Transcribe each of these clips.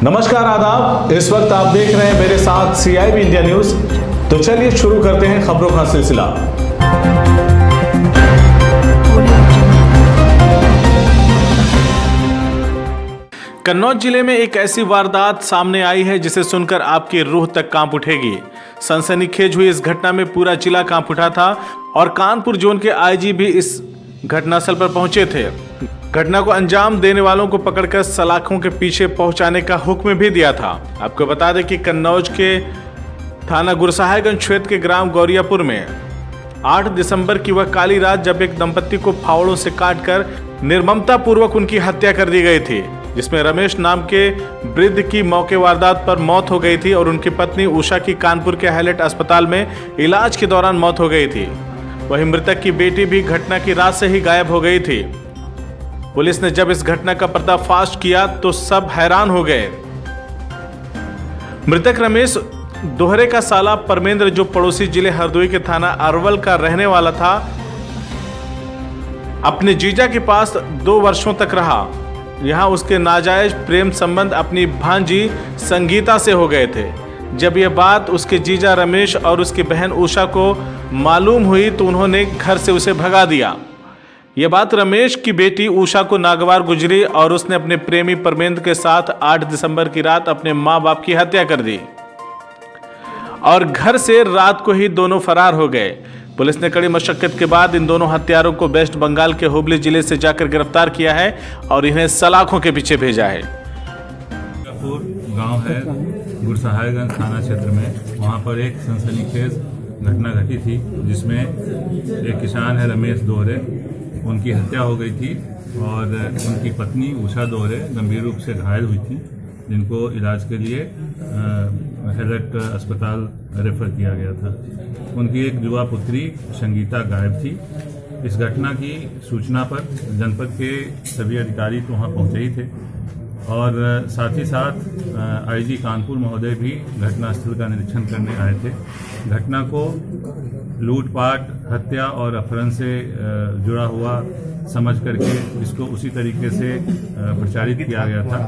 नमस्कार आदाब, इस वक्त आप देख रहे हैं मेरे साथ CIB इंडिया न्यूज। तो चलिए शुरू करते हैं खबरों का सिलसिला। कन्नौज जिले में एक ऐसी वारदात सामने आई है जिसे सुनकर आपकी रूह तक कांप उठेगी। सनसनीखेज हुई इस घटना में पूरा जिला कांप उठा था और कानपुर जोन के IG भी इस घटनास्थल पर पहुंचे थे। घटना को अंजाम देने वालों को पकड़कर सलाखों के पीछे पहुंचाने का हुक्म भी दिया था। आपको बता दें कि कन्नौज के थाना गुरसाहिबगंज क्षेत्र के ग्राम गौरियापुर में 8 दिसंबर की वह काली रात जब एक दंपत्ति को फावड़ों से काटकर निर्ममता पूर्वक उनकी हत्या कर दी गई थी, जिसमें रमेश नाम के वृद्ध की मौके वारदात पर मौत हो गई थी और उनकी पत्नी उषा की कानपुर के हाईलाइट अस्पताल में इलाज के दौरान मौत हो गई थी। वहीं मृतक की बेटी भी घटना की रात से ही गायब हो गई थी। पुलिस ने जब इस घटना का पर्दाफाश किया तो सब हैरान हो गए। मृतक रमेश दोहरे का साला परमेंद्र, जो पड़ोसी जिले हरदोई के थाना अरवल का रहने वाला था, अपने जीजा के पास 2 वर्षों तक रहा। यहां उसके नाजायज प्रेम संबंध अपनी भांजी संगीता से हो गए थे। जब यह बात उसके जीजा रमेश और उसकी बहन उषा को मालूम हुई तो उन्होंने घर से उसे भगा दिया। यह बात रमेश की बेटी उषा को नागवार गुजरी और उसने अपने प्रेमी परमेंद्र के साथ 8 दिसंबर की रात अपने मां बाप की हत्या कर दी और घर से रात को ही दोनों फरार हो गए। पुलिस ने कड़ी मशक्कत के बाद इन दोनों हत्यारों को वेस्ट बंगाल के हुबली जिले से जाकर गिरफ्तार किया है और इन्हें सलाखों के पीछे भेजा है। गांव है गुरसाहिबगंज थाना क्षेत्र में, वहां पर एक सनसनीखेज घटना घटी थी जिसमें एक किसान है रमेश दोहरे, उनकी हत्या हो गई थी और उनकी पत्नी उषा दोहरे गंभीर रूप से घायल हुई थी, जिनको इलाज के लिए हाईलाइट अस्पताल रेफर किया गया था। उनकी एक युवा पुत्री संगीता गायब थी। इस घटना की सूचना पर जनपद के सभी अधिकारी तो वहाँ पहुँचे ही थे और साथ ही साथ IG कानपुर महोदय भी घटनास्थल का निरीक्षण करने आए थे। घटना को लूटपाट, हत्या और अपहरण से जुड़ा हुआ समझ करके इसको उसी तरीके से प्रचारित किया गया था।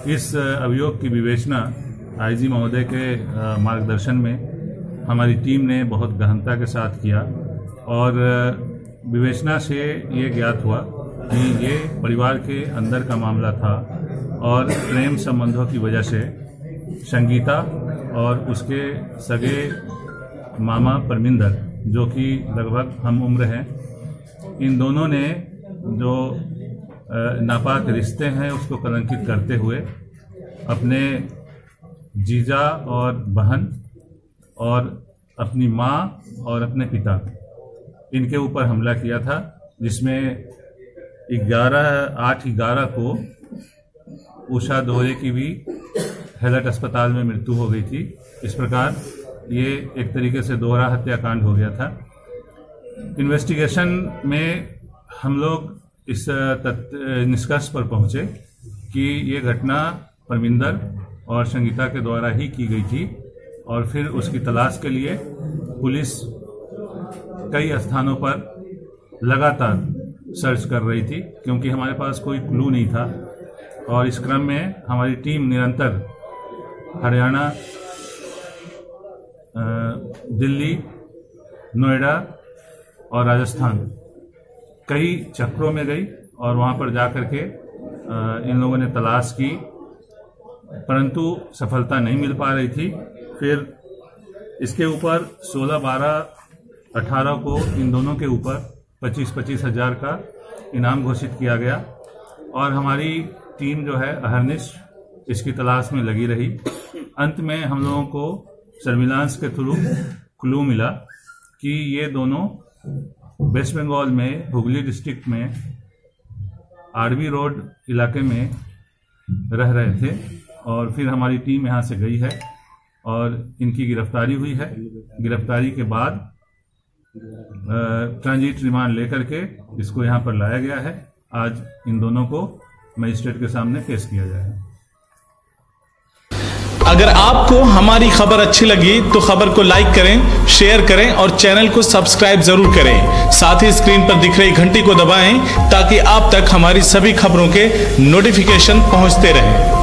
इस अभियोग की विवेचना IG महोदय के मार्गदर्शन में हमारी टीम ने बहुत गहनता के साथ किया और विवेचना से ये ज्ञात हुआ कि ये परिवार के अंदर का मामला था और प्रेम संबंधों की वजह से संगीता और उसके सगे मामा परमिंदर, जो कि लगभग हम उम्र हैं, इन दोनों ने जो नापाक रिश्ते हैं उसको कलंकित करते हुए अपने जीजा और बहन और अपनी माँ और अपने पिता, इनके ऊपर हमला किया था, जिसमें 8/11 को उषा दोहरे की भी हाईलाइट अस्पताल में मृत्यु हो गई थी। इस प्रकार ये एक तरीके से दोहरा हत्याकांड हो गया था। इन्वेस्टिगेशन में हम लोग इस निष्कर्ष पर पहुंचे कि ये घटना परमिंदर और संगीता के द्वारा ही की गई थी और फिर उसकी तलाश के लिए पुलिस कई स्थानों पर लगातार सर्च कर रही थी, क्योंकि हमारे पास कोई क्लू नहीं था। और इस क्रम में हमारी टीम निरंतर हरियाणा, दिल्ली, नोएडा और राजस्थान कई चक्रों में गई और वहां पर जाकर के इन लोगों ने तलाश की, परंतु सफलता नहीं मिल पा रही थी। फिर इसके ऊपर 16, 12, 18 को इन दोनों के ऊपर 25-25 हज़ार का इनाम घोषित किया गया और हमारी टीम जो है अहरनिश इसकी तलाश में लगी रही। अंत में हम लोगों को सर्विलांस के थ्रू क्लू मिला कि ये दोनों वेस्ट बंगाल में हुगली डिस्ट्रिक्ट में आरबी रोड इलाके में रह रहे थे और फिर हमारी टीम यहाँ से गई है और इनकी गिरफ्तारी हुई है। गिरफ्तारी के बाद ट्रांजिट रिमांड लेकर के इसको यहाँ पर लाया गया है। आज इन दोनों को मजिस्ट्रेट के सामने पेश किया जाएगा। अगर आपको हमारी खबर अच्छी लगी तो खबर को लाइक करें, शेयर करें और चैनल को सब्सक्राइब जरूर करें। साथ ही स्क्रीन पर दिख रही घंटी को दबाएं ताकि आप तक हमारी सभी खबरों के नोटिफिकेशन पहुंचते रहें।